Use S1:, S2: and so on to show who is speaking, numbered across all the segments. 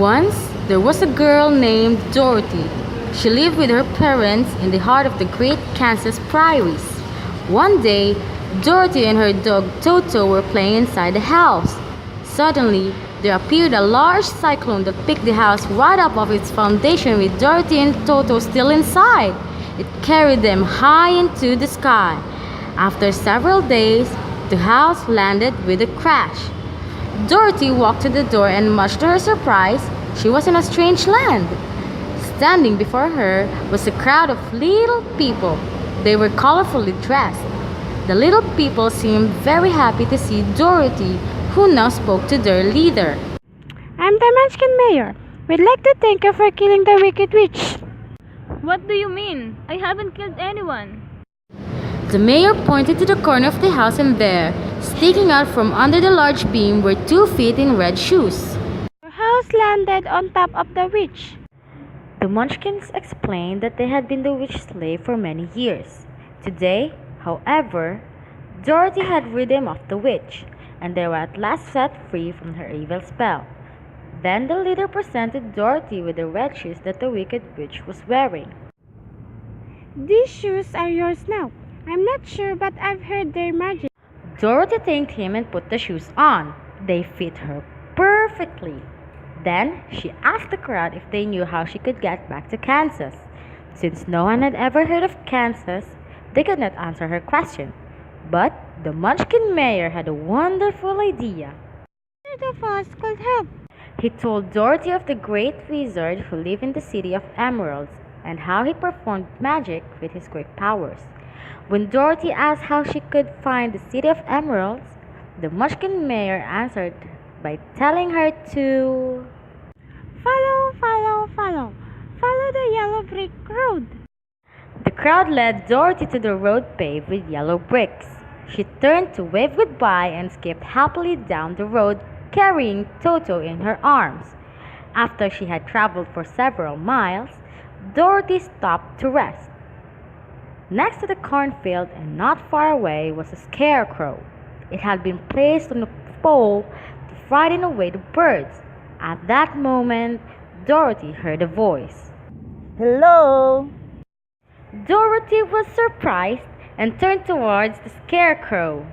S1: Once, there was a girl named Dorothy. She lived with her parents in the heart of the great Kansas prairies. One day, Dorothy and her dog Toto were playing inside the house. Suddenly, there appeared a large cyclone that picked the house right up off its foundation with Dorothy and Toto still inside. It carried them high into the sky. After several days, the house landed with a crash. Dorothy walked to the door and much to her surprise, she was in a strange land. Standing before her was a crowd of little people. They were colorfully dressed. The little people seemed very happy to see Dorothy, who now spoke to their leader.
S2: I'm the Munchkin Mayor. We'd like to thank you for killing the wicked witch.
S3: What do you mean? I haven't killed anyone.
S1: The mayor pointed to the corner of the house, and there, sticking out from under the large beam, were 2 feet in red shoes.
S2: Your house landed on top of the witch.
S1: The Munchkins explained that they had been the witch's slave for many years. Today, however, Dorothy had rid them of the witch, and they were at last set free from her evil spell. Then the leader presented Dorothy with the red shoes that the wicked witch was wearing.
S2: These shoes are yours now. I'm not sure, but I've heard they're magic.
S1: Dorothy thanked him and put the shoes on. They fit her perfectly. Then she asked the crowd if they knew how she could get back to Kansas. Since no one had ever heard of Kansas, they could not answer her question. But the Munchkin Mayor had a wonderful idea.
S2: Either of us could help.
S1: He told Dorothy of the great wizard who lived in the city of Emeralds and how he performed magic with his great powers. When Dorothy asked how she could find the city of Emeralds, the Munchkin Mayor answered by telling her to
S2: Follow, follow, follow. Follow the yellow brick road.
S1: The crowd led Dorothy to the road paved with yellow bricks. She turned to wave goodbye and skipped happily down the road, carrying Toto in her arms. After she had traveled for several miles, Dorothy stopped to rest. Next to the cornfield and not far away was a scarecrow. It had been placed on a pole to frighten away the birds. At that moment, Dorothy heard a voice.
S4: Hello?
S1: Dorothy was surprised and turned towards the scarecrow.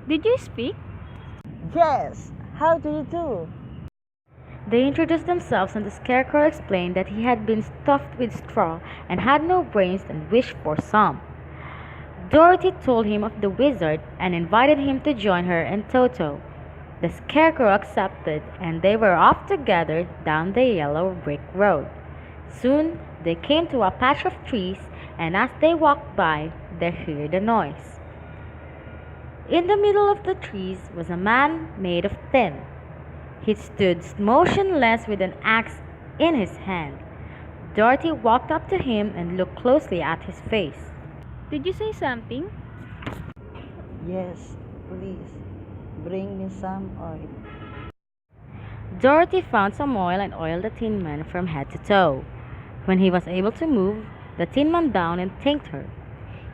S3: Did you speak?
S4: Yes. How do you do?
S1: They introduced themselves, and the scarecrow explained that he had been stuffed with straw and had no brains and wished for some. Dorothy told him of the wizard and invited him to join her and Toto. The scarecrow accepted, and they were off together down the yellow brick road. Soon they came to a patch of trees, and as they walked by, they heard a noise. In the middle of the trees was a man made of tin. He stood motionless with an axe in his hand. Dorothy walked up to him and looked closely at his face.
S3: Did you say something?
S4: Yes, please. Bring me some oil.
S1: Dorothy found some oil and oiled the Tin Man from head to toe. When he was able to move, the Tin Man down and thanked her.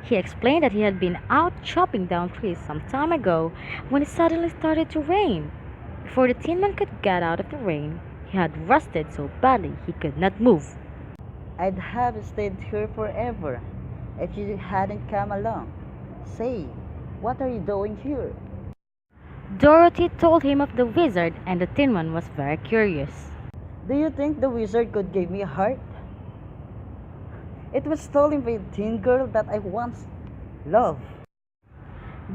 S1: He explained that he had been out chopping down trees some time ago when it suddenly started to rain. Before the Tin Man could get out of the rain, he had rusted so badly he could not move.
S4: I'd have stayed here forever if you hadn't come along. Say, what are you doing here?
S1: Dorothy told him of the wizard, and the Tin Man was very curious.
S4: Do you think the wizard could give me a heart? It was stolen by a teen girl that I once loved.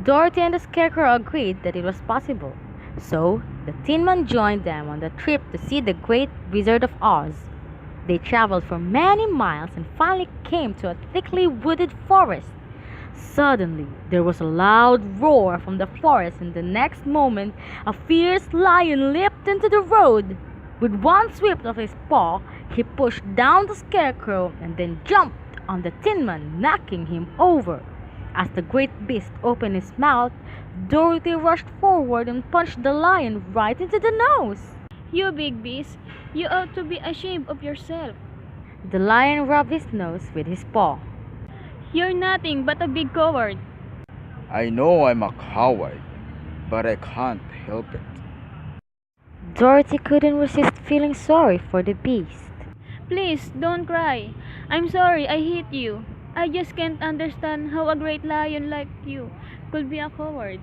S1: Dorothy and the Scarecrow agreed that it was possible. So, the Tin Man joined them on the trip to see the great Wizard of Oz. They traveled for many miles and finally came to a thickly wooded forest. Suddenly, there was a loud roar from the forest, and the next moment, a fierce lion leaped into the road. With one sweep of his paw, he pushed down the Scarecrow and then jumped on the Tin Man, knocking him over. As the great beast opened his mouth, Dorothy rushed forward and punched the lion right into the nose.
S3: You big beast, you ought to be ashamed of yourself.
S1: The lion rubbed his nose with his paw.
S3: You're nothing but a big coward.
S5: I know I'm a coward, but I can't help it.
S1: Dorothy couldn't resist feeling sorry for the beast.
S3: Please, don't cry. I'm sorry I hit you. I just can't understand how a great lion like you could be a coward.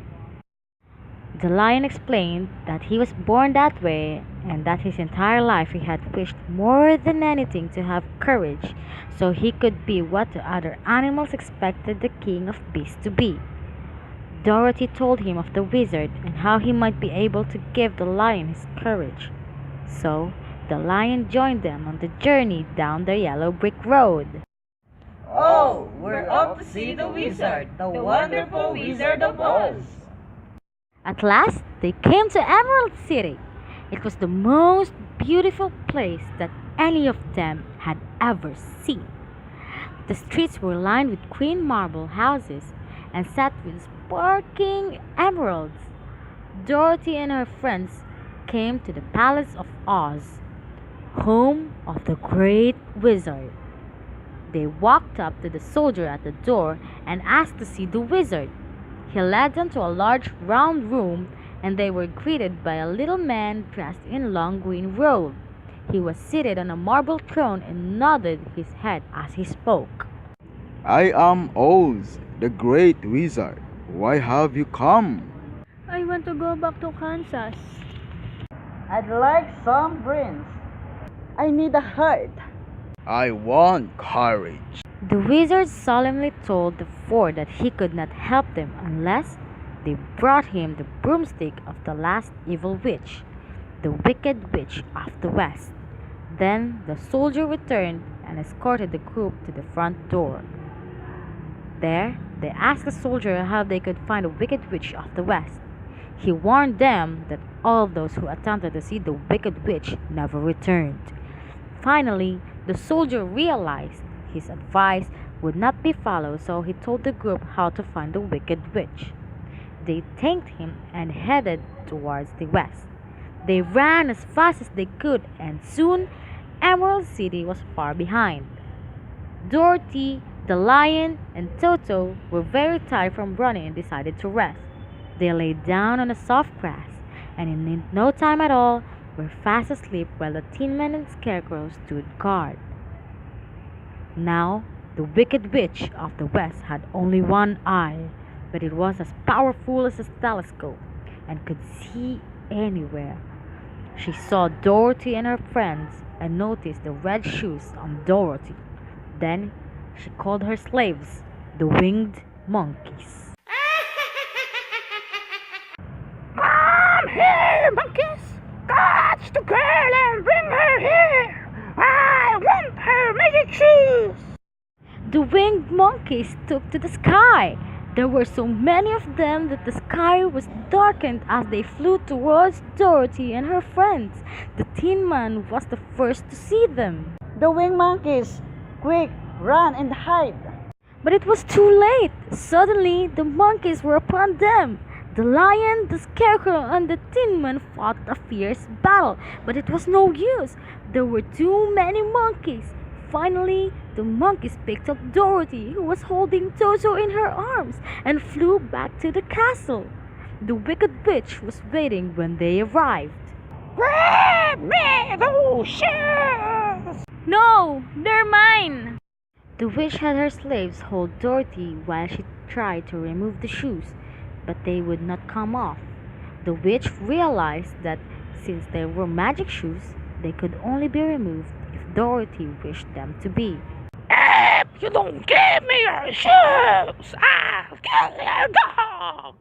S1: The lion explained that he was born that way and that his entire life he had wished more than anything to have courage so he could be what the other animals expected the king of beasts to be. Dorothy told him of the wizard and how he might be able to give the lion his courage. So, the lion joined them on the journey down the yellow brick road.
S5: Oh, we're off to see the wizard, the wonderful Wizard of Oz.
S1: At last, they came to Emerald City. It was the most beautiful place that any of them had ever seen. The streets were lined with green marble houses and set with sparkling emeralds. Dorothy and her friends came to the Palace of Oz, home of the great wizard. They walked up to the soldier at the door and asked to see the wizard. He led them to a large round room and they were greeted by a little man dressed in a long green robe. He was seated on a marble throne and nodded his head as he spoke.
S6: I am Oz, the great wizard. Why have you come?
S3: I want to go back to Kansas.
S4: I'd like some brains. I need a heart.
S6: I want courage.
S1: The wizard solemnly told the four that he could not help them unless they brought him the broomstick of the last evil witch, the Wicked Witch of the West. Then the soldier returned and escorted the group to the front door. There, they asked the soldier how they could find the Wicked Witch of the West. He warned them that all those who attempted to see the Wicked Witch never returned. Finally, the soldier realized his advice would not be followed, so he told the group how to find the Wicked Witch. They thanked him and headed towards the west. They ran as fast as they could, and soon Emerald City was far behind. Dorothy, the lion, and Toto were very tired from running and decided to rest. They lay down on the soft grass, and in no time at all were fast asleep while the Tin Man and Scarecrow stood guard. Now, the Wicked Witch of the West had only one eye, but it was as powerful as a telescope and could see anywhere. She saw Dorothy and her friends and noticed the red shoes on Dorothy. Then she called her slaves, the winged monkeys.
S2: Come here, monkeys! Catch the girl and bring her here! I want her magic shoes!
S1: The winged monkeys took to the sky. There were so many of them that the sky was darkened as they flew towards Dorothy and her friends. The Tin Man was the first to see them.
S4: The winged monkeys! Quick, run and hide!
S1: But it was too late. Suddenly, the monkeys were upon them. The lion, the scarecrow, and the Tin Man fought a fierce battle, but it was no use. There were too many monkeys. Finally, the monkeys picked up Dorothy, who was holding Toto in her arms, and flew back to the castle. The Wicked Witch was waiting when they arrived.
S2: Grab me those shoes!
S3: No, they're mine.
S1: The witch had her slaves hold Dorothy while she tried to remove the shoes, but they would not come off. The witch realized that since they were magic shoes, they could only be removed if Dorothy wished them to be.
S2: If you don't give me your shoes, I'll kill your dog!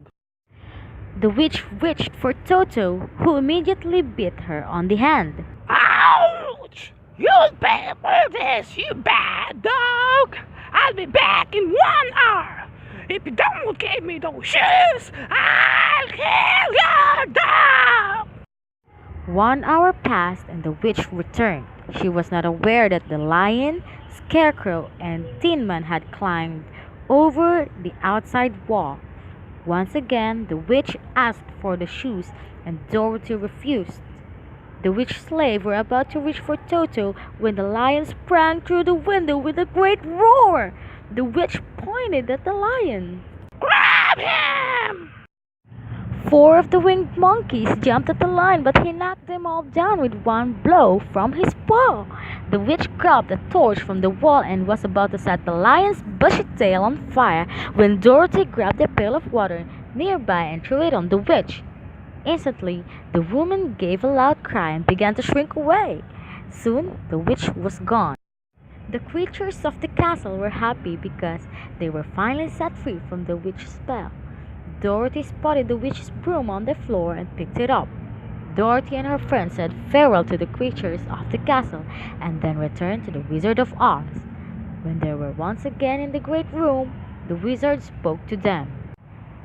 S1: The witch reached for Toto, who immediately bit her on the hand.
S2: Ouch! You'll pay for this, you bad dog! I'll be back in 1 hour! If you don't give me those shoes, I'll kill your dog!
S1: 1 hour passed and the witch returned. She was not aware that the lion, scarecrow, and Tin Man had climbed over the outside wall. Once again, the witch asked for the shoes and Dorothy refused. The witch slaves were about to reach for Toto when the lion sprang through the window with a great roar. The witch pointed at the lion.
S2: Grab him!
S1: Four of the winged monkeys jumped at the lion, but he knocked them all down with one blow from his paw. The witch grabbed a torch from the wall and was about to set the lion's bushy tail on fire when Dorothy grabbed a pail of water nearby and threw it on the witch. Instantly, the woman gave a loud cry and began to shrink away. Soon, the witch was gone. The creatures of the castle were happy because they were finally set free from the witch's spell. Dorothy spotted the witch's broom on the floor and picked it up. Dorothy and her friends said farewell to the creatures of the castle and then returned to the Wizard of Oz. When they were once again in the great room, the wizard spoke to them.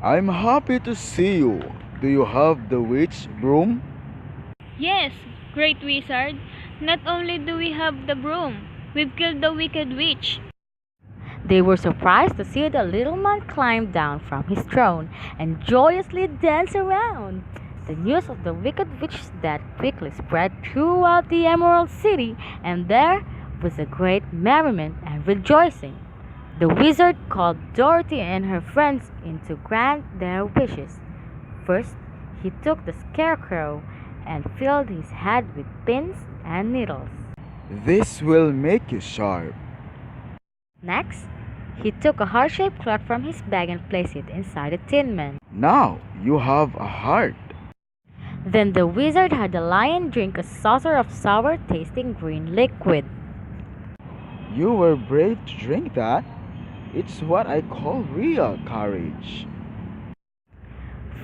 S6: I'm happy to see you. Do you have the witch broom?
S3: Yes, great wizard. Not only do we have the broom, we've killed the wicked witch.
S1: They were surprised to see the little man climb down from his throne and joyously dance around. The news of the wicked witch's death quickly spread throughout the Emerald City, and there was a great merriment and rejoicing. The wizard called Dorothy and her friends in to grant their wishes. First, he took the scarecrow and filled his head with pins and needles.
S6: This will make you sharp.
S1: Next, he took a heart-shaped cloth from his bag and placed it inside the tin man.
S6: Now you have a heart.
S1: Then the wizard had the lion drink a saucer of sour-tasting green liquid.
S6: You were brave to drink that. It's what I call real courage.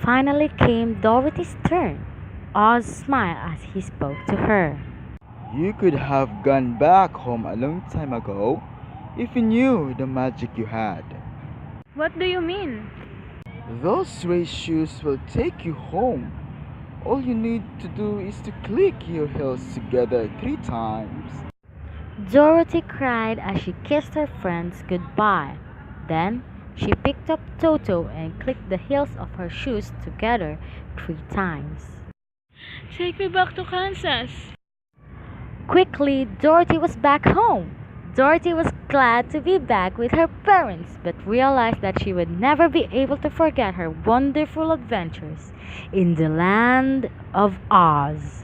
S1: Finally came Dorothy's turn. Oz smiled as he spoke to her.
S6: You could have gone back home a long time ago if you knew the magic you had.
S3: What do you mean?
S6: Those race shoes will take you home. All you need to do is to click your heels together 3 times.
S1: Dorothy cried as she kissed her friends goodbye. Then she picked up Toto and clicked the heels of her shoes together 3 times.
S3: Take me back to Kansas.
S1: Quickly, Dorothy was back home. Dorothy was glad to be back with her parents, but realized that she would never be able to forget her wonderful adventures in the land of Oz.